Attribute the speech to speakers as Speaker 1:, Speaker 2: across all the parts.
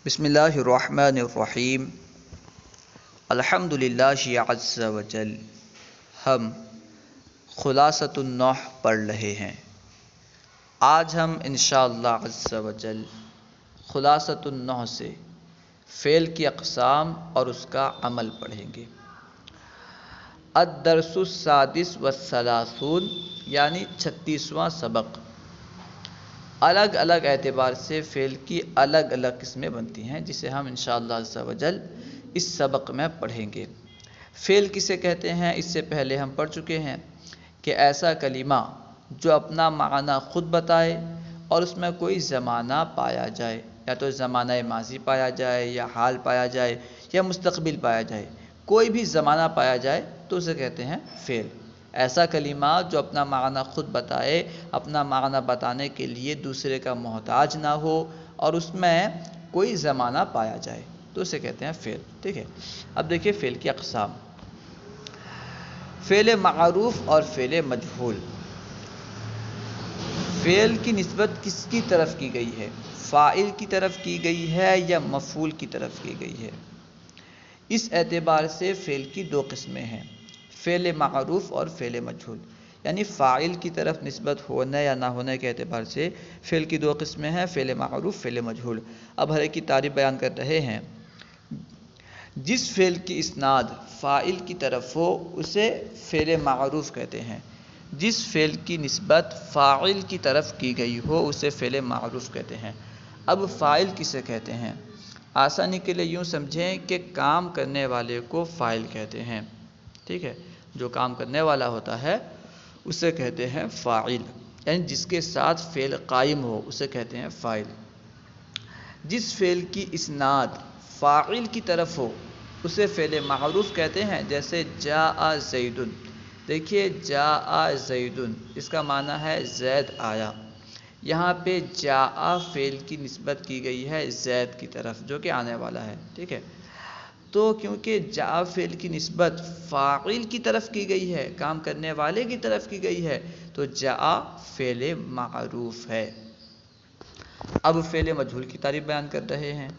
Speaker 1: بسم اللہ الرحمن الرحیم الحمد للہ عز وجل۔ ہم خلاصۃ النحو پڑھ رہے ہیں۔ آج ہم انشاءاللہ عز وجل خلاصۃ النحو سے فعل کی اقسام اور اس کا عمل پڑھیں گے۔ الدرس السادس والثلاثون یعنی 36واں سبق۔ الگ الگ اعتبار سے فعل کی الگ الگ قسمیں بنتی ہیں، جسے ہم انشاءاللہ عز و جل اس سبق میں پڑھیں گے۔ فعل کسے کہتے ہیں اس سے پہلے ہم پڑھ چکے ہیں کہ ایسا کلمہ جو اپنا معنی خود بتائے اور اس میں کوئی زمانہ پایا جائے، یا تو زمانہ ماضی پایا جائے، یا حال پایا جائے، یا مستقبل پایا جائے، کوئی بھی زمانہ پایا جائے تو اسے کہتے ہیں فعل۔ ایسا کلمہ جو اپنا معنی خود بتائے، اپنا معنی بتانے کے لیے دوسرے کا محتاج نہ ہو اور اس میں کوئی زمانہ پایا جائے تو اسے کہتے ہیں فعل۔ ٹھیک ہے، اب دیکھیے فعل کی اقسام۔ فعل معروف اور فعل مجہول۔ فعل کی نسبت کس کی طرف کی گئی ہے؟ فاعل کی طرف کی گئی ہے یا مفعول کی طرف کی گئی ہے؟ اس اعتبار سے فعل کی دو قسمیں ہیں، فعل معروف اور فعل مجہول۔ یعنی فاعل کی طرف نسبت ہونے یا نہ ہونے کے اعتبار سے فعل کی دو قسمیں ہیں، فعل معروف، فعل مجہول۔ اب ہر ایک کی تعریف بیان کر رہے ہیں۔ جس فعل کی اسناد فاعل کی طرف ہو اسے فعل معروف کہتے ہیں، جس فعل کی نسبت فاعل کی طرف کی گئی ہو اسے فعل معروف کہتے ہیں۔ اب فاعل کسے کہتے ہیں؟ آسانی کے لیے یوں سمجھیں کہ کام کرنے والے کو فاعل کہتے ہیں۔ ٹھیک ہے، جو کام کرنے والا ہوتا ہے اسے کہتے ہیں فاعل، یعنی جس کے ساتھ فعل قائم ہو اسے کہتے ہیں فاعل۔ جس فعل کی اسناد فاعل کی طرف ہو اسے فعل معروف کہتے ہیں، جیسے جاء زید۔ دیکھیے جاء زید، اس کا معنی ہے زید آیا۔ یہاں پہ جاء فعل کی نسبت کی گئی ہے زید کی طرف جو کہ آنے والا ہے۔ ٹھیک ہے، تو کیونکہ جاء فعل کی نسبت فاعل کی طرف کی گئی ہے، کام کرنے والے کی طرف کی گئی ہے، تو جاء فعل معروف ہے۔ اب فعل مجہول کی تعریف بیان کر رہے ہیں۔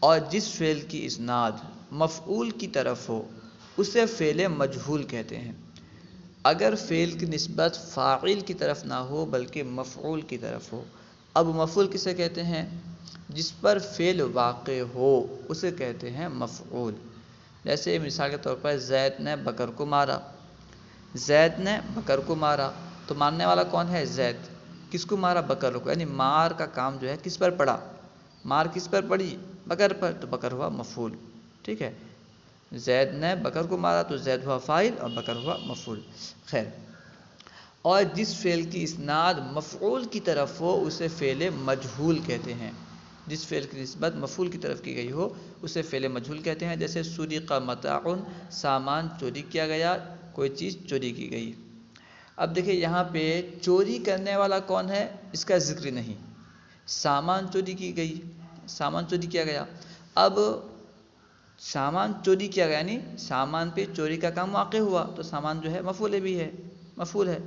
Speaker 1: اور جس فعل کی اسناد مفعول کی طرف ہو اسے فعل مجہول کہتے ہیں۔ اگر فعل کی نسبت فاعل کی طرف نہ ہو بلکہ مفعول کی طرف ہو۔ اب مفعول کسے کہتے ہیں؟ جس پر فعل واقع ہو اسے کہتے ہیں مفعول۔ جیسے مثال کے طور پر زید نے بکر کو مارا۔ زید نے بکر کو مارا تو مارنے والا کون ہے؟ زید۔ کس کو مارا؟ بکر کو، یعنی مار کا کام جو ہے کس پر پڑا؟ مار کس پر پڑی؟ بکر پر، تو بکر ہوا مفعول۔ ٹھیک ہے، زید نے بکر کو مارا تو زید ہوا فاعل اور بکر ہوا مفعول۔ خیر، اور جس فعل کی اسناد مفعول کی طرف ہو اسے فعل مجہول کہتے ہیں۔ جس فعل کی نسبت مفعول کی طرف کی گئی ہو اسے فعل مجہول کہتے ہیں، جیسے سرق متاع، سامان چوری کیا گیا، کوئی چیز چوری کی گئی۔ اب دیکھیں یہاں پہ چوری کرنے والا کون ہے اس کا ذکر نہیں، سامان چوری کی گئی، سامان چوری کیا گیا۔ اب سامان چوری کیا گیا یعنی سامان پہ چوری کا کام واقع ہوا تو سامان جو ہے مفعول بھی ہے، مفعول ہے۔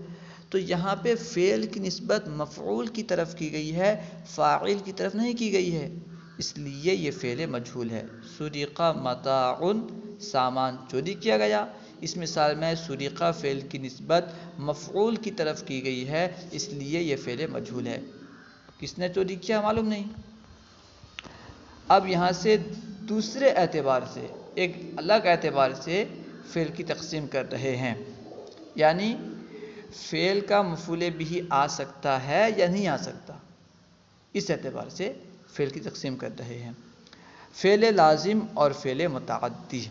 Speaker 1: تو یہاں پہ فعل کی نسبت مفعول کی طرف کی گئی ہے، فاعل کی طرف نہیں کی گئی ہے، اس لیے یہ فعل مجہول ہے۔ سرق متاع، سامان چوری کیا گیا۔ اس مثال میں سرق فعل کی نسبت مفعول کی طرف کی گئی ہے، اس لیے یہ فعل مجہول ہے۔ کس نے چوری کیا معلوم نہیں۔ اب یہاں سے دوسرے اعتبار سے، ایک الگ اعتبار سے فعل کی تقسیم کر رہے ہیں، یعنی فعل کا مفعول بھی آ سکتا ہے یا نہیں آ سکتا، اس اعتبار سے فعل کی تقسیم کر رہے ہیں۔ فعل لازم اور فعل متعدی۔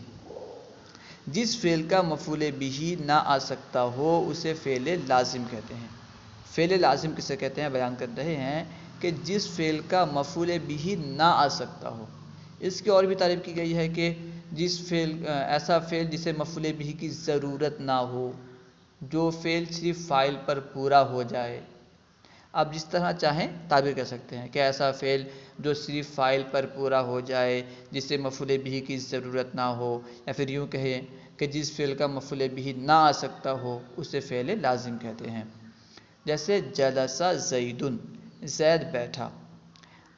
Speaker 1: جس فعل کا مفعول بھی نہ آ سکتا ہو اسے فعل لازم کہتے ہیں۔ فعل لازم کسے کہتے ہیں بیان کر رہے ہیں کہ جس فعل کا مفعول بھی نہ آ سکتا ہو۔ اس کی اور بھی تعریف کی گئی ہے کہ جس فعل ایسا فعل جسے مفعول بھی کی ضرورت نہ ہو، جو فعل صرف فاعل پر پورا ہو جائے۔ آپ جس طرح چاہیں تعبیر کر سکتے ہیں کہ ایسا فعل جو صرف فاعل پر پورا ہو جائے، جسے مفعول بھی کی ضرورت نہ ہو، یا پھر یوں کہیں کہ جس فعل کا مفعول بھی نہ آ سکتا ہو اسے فعل لازم کہتے ہیں۔ جیسے جلس زید، زید بیٹھا۔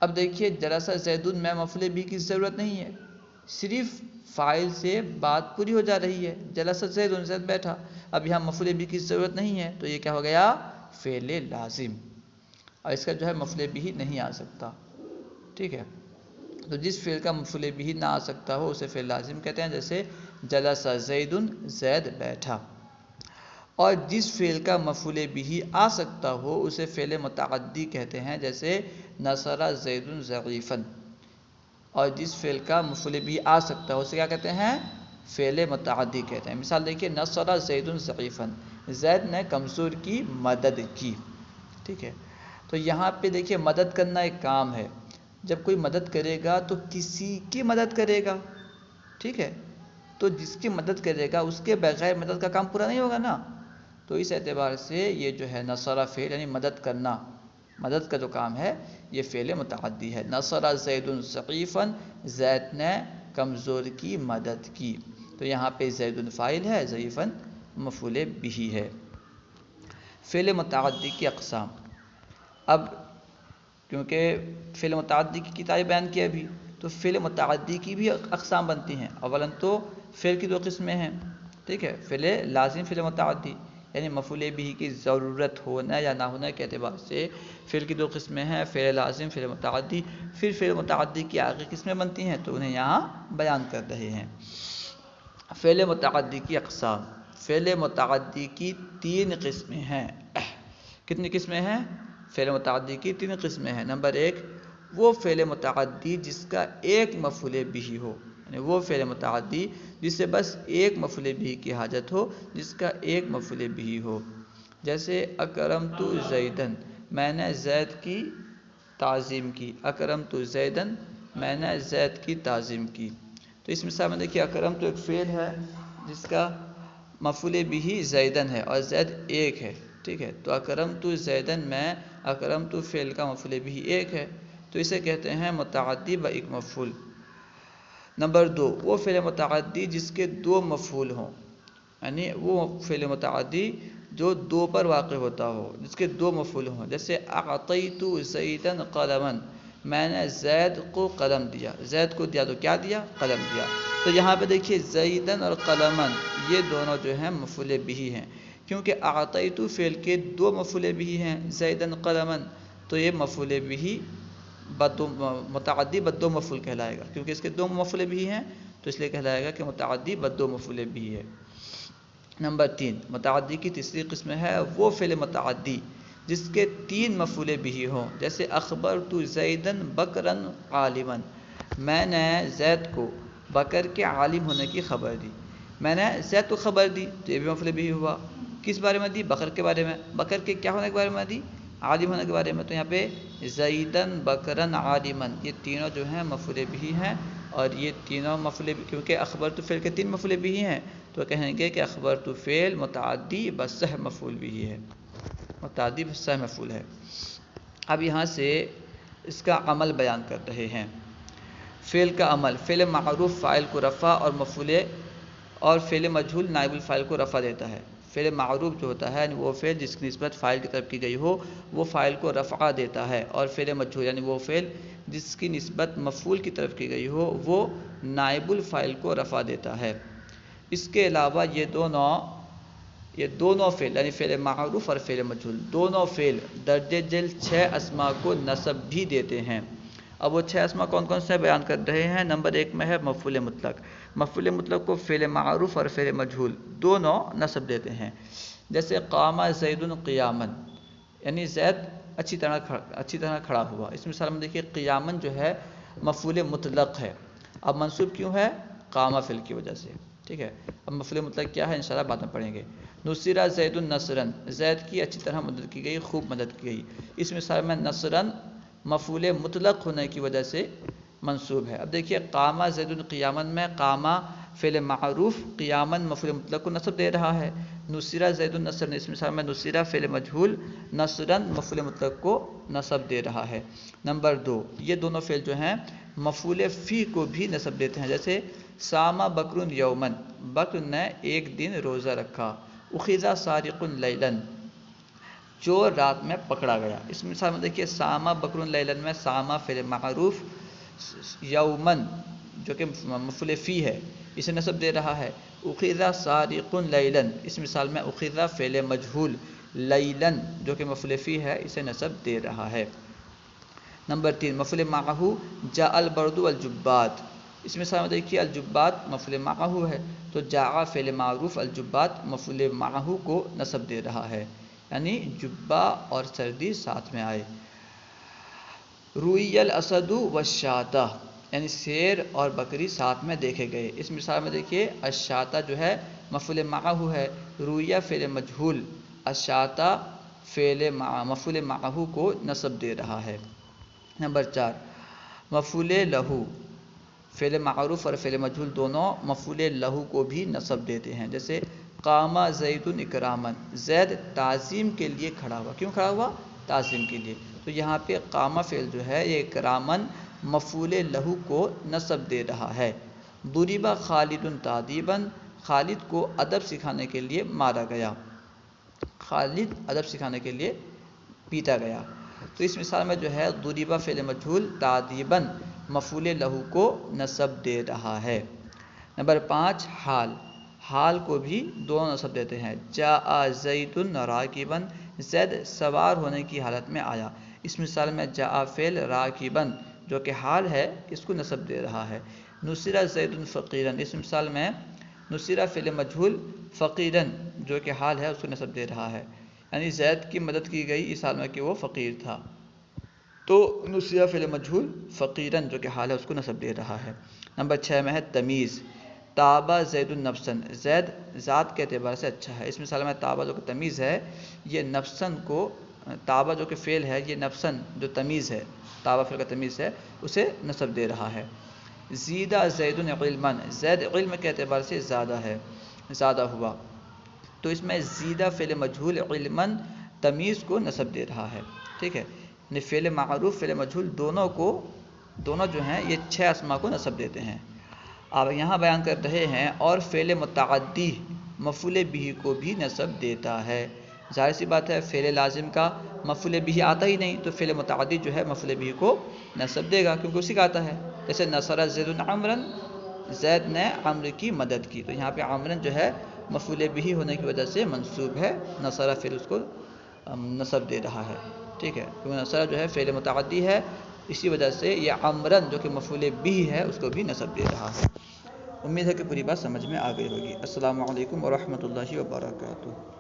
Speaker 1: اب دیکھیے جلس زید میں مفعول بھی کی ضرورت نہیں ہے، صرف فاعل سے بات پوری ہو جا رہی ہے، جلس زید زید بیٹھا، اب یہاں مفعول بھی کی ضرورت نہیں ہے، تو یہ کیا ہو گیا؟ فعل لازم، اور اس کا جو ہے مفعول بھی نہیں آ سکتا، ٹھیک ہے۔ تو جس فعل کا مفعول بھی نہ آ سکتا ہو اسے فعل لازم کہتے ہیں، جیسے جلس زید زید بیٹھا، اور جس فعل کا مفعول بھی آ سکتا ہو اسے فعل متعدی کہتے ہیں، جیسے نصر زید ضعیفا، اور جس فعل کا مفعول بھی آ سکتا ہو اسے کیا کہتے ہیں؟ فعل متعدی کہتے ہیں۔ مثال دیکھیے نصر زید ضعیفا، زید نے کمزور کی مدد کی، ٹھیک ہے۔ تو یہاں پہ دیکھیے مدد کرنا ایک کام ہے، جب کوئی مدد کرے گا تو کسی کی مدد کرے گا، ٹھیک ہے، تو جس کی مدد کرے گا اس کے بغیر مدد کا کام پورا نہیں ہوگا نا، تو اس اعتبار سے یہ جو ہے نصر فعل یعنی مدد کرنا، مدد کا جو کام ہے یہ فعل متعدی ہے۔ نصر زید ضعیفا، زید نے کمزور کی مدد کی، تو یہاں پہ زید فاعل ہے، ضعیفا مفعول بھی ہے۔ فعل متعدی کی اقسام، اب کیونکہ فعل متعدی کی تعریف بیان کی ابھی، تو فعل متعدی کی بھی اقسام بنتی ہیں۔ اولاً تو فعل کی دو قسمیں ہیں، ٹھیک ہے، فعل لازم، فعل متعدی، یعنی مفعول بھی کی ضرورت ہونا یا نہ ہونے کے اعتبار سے فعل کی دو قسمیں ہیں، فعل لازم، فعل متعدی۔ پھر فعل متعدی کی آگے قسمیں بنتی ہیں تو انہیں یہاں بیان کر رہے ہیں۔ فعل متعدی کی اقسام، فعل متعدی کی تین قسمیں ہیں۔ کتنی قسمیں ہیں؟ فعل متعدی کی تین قسمیں ہیں۔ نمبر ایک، وہ فعل متعدی جس کا ایک مفعول بھی ہو، یعنی وہ فعل متعدی جس سے بس ایک مفعول بھی کی حاجت ہو، جس کا ایک مفعول بھی ہو، جیسے اکرمت زیدن، میں نے زید کی تعظیم کی، اکرمت زیدن، میں نے زید کی تعظیم کی۔ تو اس مثال میں دیکھیے اکرمت ایک فعل ہے جس کا مفعول بھی زیدن ہے اور زید ایک ہے، ٹھیک ہے، تو اکرمت زیدن میں اکرمت فعل کا مفعول بھی ایک ہے، تو اسے کہتے ہیں متعدی با ایک مفعول۔ نمبر دو، وہ فعل متعدی جس کے دو مفعول ہوں، یعنی وہ فعل متعدی جو دو پر واقع ہوتا ہو، جس کے دو مفعول ہوں، جیسے اعطیت زیدا قلما، میں نے زید کو قلم دیا، زید کو دیا تو کیا دیا؟ قلم دیا۔ تو یہاں پہ دیکھیے زیدن اور قلما یہ دونوں جو ہیں مفعول بھی ہیں، کیونکہ اعطیت فعل کے دو مفعول بھی ہیں، زیدن قلما، تو یہ مفعول بھی متعدی بدو مفعول کہلائے گا، کیونکہ اس کے دو مفعول بھی ہیں تو اس لیے کہلائے گا کہ متعدی بدو مفعول بھی ہے۔ نمبر تین، متعدی کی تیسری قسم ہے وہ فعل متعدی جس کے تین مفعول بھی ہوں، جیسے اخبرت زیدن بکرا عالما، میں نے زید کو بکر کے عالم ہونے کی خبر دی، میں نے زید کو خبر دی تو یہ بھی مفعول بھی ہوا، کس بارے میں دی؟ بکر کے بارے میں، بکر کے کیا ہونے کے بارے میں دی؟ عالم ہونے کے بارے میں، تو یہاں پہ زیدن بکرا عالما یہ تینوں جو ہیں مفعول بھی ہیں، اور یہ تینوں مفعول بھی، کیونکہ اخبرت فعل کے تین مفعول بھی ہیں تو کہیں گے کہ اخبرت فعل متعدی بصح مفعول بھی ہے، متعدی بصح مفعول ہے۔ اب یہاں سے اس کا عمل بیان کر رہے ہیں۔ فعل کا عمل، فعل معروف فاعل کو رفع اور مفعول، اور فعل مجہول نائب الفاعل کو رفع دیتا ہے۔ فعل معروف جو ہوتا ہے وہ فعل جس کی نسبت فاعل کی طرف کی گئی ہو وہ فاعل کو رفع دیتا ہے، اور فعل مجہول یعنی وہ فعل جس کی نسبت مفعول کی طرف کی گئی ہو وہ نائب الفاعل کو رفع دیتا ہے۔ اس کے علاوہ یہ دونوں فعل یعنی فعل معروف اور فعل مجہول دونوں فعل درجہ ذیل 6 اسماء کو نصب بھی دیتے ہیں۔ اب وہ 6 اسماء کون کون سے بیان کر رہے ہیں؟ نمبر ایک میں ہے مفعول مطلق، مفعول مطلق کو فعل معروف اور فعل مجہول دونوں نصب دیتے ہیں، جیسے قام زید قیاما، یعنی زید اچھی طرح کھڑا ہوا۔ اس مثال میں دیکھیے قیاما جو ہے مفعول مطلق ہے، اب منصوب کیوں ہے؟ قام فعل کی وجہ سے، ٹھیک ہے۔ اب مفعول مطلق کیا ہے انشاءاللہ بعد میں پڑھیں گے۔ نصر زید نصرا، زید کی اچھی طرح مدد کی گئی، خوب مدد کی گئی۔ اس مثال میں نصرا مفعول مطلق ہونے کی وجہ سے منصوب ہے۔ اب دیکھیے قام زید قیاما میں قام فعل معروف قیاما مفعول مطلق کو نصب دے رہا ہے، نصر زید نصرا اس مثال میں نصر فعل مجہول نصرا مفعول مطلق کو نصب دے رہا ہے۔ نمبر دو، یہ دونوں فعل جو ہیں مفعول فی کو بھی نصب دیتے ہیں، جیسے صام بکر یوما، بکر نے ایک دن روزہ رکھا، اخذ سارق لیلا، چور رات میں پکڑا گیا. اس مثال میں دیکھیے سامہ بکر لیلن میں سامہ فعل معروف، یومن جو کہ مفعول فی ہے اسے نصب دے رہا ہے. اخذ سارق لیلن، اس مثال میں اخذ فعل مجہول، لیلن جو کہ مفعول فی ہے اسے نصب دے رہا ہے. نمبر 3 مفعول معہ جاء البرد والجبات. اس مثال میں دیکھیے الجبات مفعول معہ ہے تو جاء فعل معروف الجبات مفعول معہ کو نصب دے رہا ہے، یعنی جبہ اور سردی ساتھ میں آئے. روئی الاسد والشاۃ، یعنی شیر اور بکری ساتھ میں دیکھے گئے. اس مثال میں دیکھیے الشاۃ جو ہے مفعول معہ ہے، رویہ فعل مجہول، الشاۃ مفعول معہ کو نصب دے رہا ہے. نمبر 4 مفعول لہو، فعل معروف اور فعل مجہول دونوں مفعول لہو کو بھی نصب دیتے ہیں. جیسے قام زید اکراما، زید تعظیم کے لیے کھڑا ہوا. کیوں کھڑا ہوا؟ تعظیم کے لیے. تو یہاں پہ قام فعل جو ہے یہ اکرامن مفعول لہو کو نصب دے رہا ہے. ضرب خالد تعذیبا، خالد کو ادب سکھانے کے لیے مارا گیا، خالد ادب سکھانے کے لیے پیٹا گیا. تو اس مثال میں جو ہے ضرب فعل مجہول تعذیبا مفعول لہو کو نصب دے رہا ہے. نمبر 5 حال، حال کو بھی دونوں نصب دیتے ہیں. جاء زید راکبا، زید سوار ہونے کی حالت میں آیا. اس مثال میں جاء فعل راکبا جو کہ حال ہے اس کو نصب دے رہا ہے. نصر زید فقیرا، اس مثال میں نصر فعل مجہول فقیرا جو کہ حال ہے اس کو نصب دے رہا ہے، یعنی زید کی مدد کی گئی اس حال میں کہ وہ فقیر تھا. تو نصر فعل مجہول فقیرا جو کہ حال ہے اس کو نصب دے رہا ہے. نمبر 6 میں ہے تمیز. تابا زید النفسن، زید ذات کے اعتبار سے اچھا ہے. اس مثال میں تابا جو کہ تمیز ہے یہ نفسن کو، تابا جو کہ فعل ہے یہ نفسن جو تمیز ہے، تابا فعل کا تمیز ہے اسے نصب دے رہا ہے. زیدہ زید علما، زید علم کے اعتبار سے زیادہ ہے، زیادہ ہوا. تو اس میں زیدہ فعل مجہول علما تمیز کو نصب دے رہا ہے. ٹھیک ہے، یعنی فعل معروف فعل مجہول دونوں جو ہیں یہ 6 اسما کو نصب دیتے ہیں. آپ یہاں بیان کر رہے ہیں اور فعل متعدی مفعول به کو بھی نصب دیتا ہے. ظاہر سی بات ہے فعل لازم کا مفعول به آتا ہی نہیں تو فعل متعدی جو ہے مفعول به کو نصب دے گا کیونکہ اسی کا آتا ہے. جیسے نصر زید عمرا، زید نے عمرو کی مدد کی. تو یہاں پہ عمرا جو ہے مفعول به ہونے کی وجہ سے منصوب ہے، نصر فعل اس کو نصب دے رہا ہے. ٹھیک ہے، کیونکہ نصر جو ہے فعل متعدی ہے اسی وجہ سے یہ عمرا جو کہ مفعول به ہے اس کو بھی نصب دے رہا ہے. امید ہے کہ پوری بات سمجھ میں آ گئی ہوگی. السلام علیکم ورحمۃ اللہ وبرکاتہ.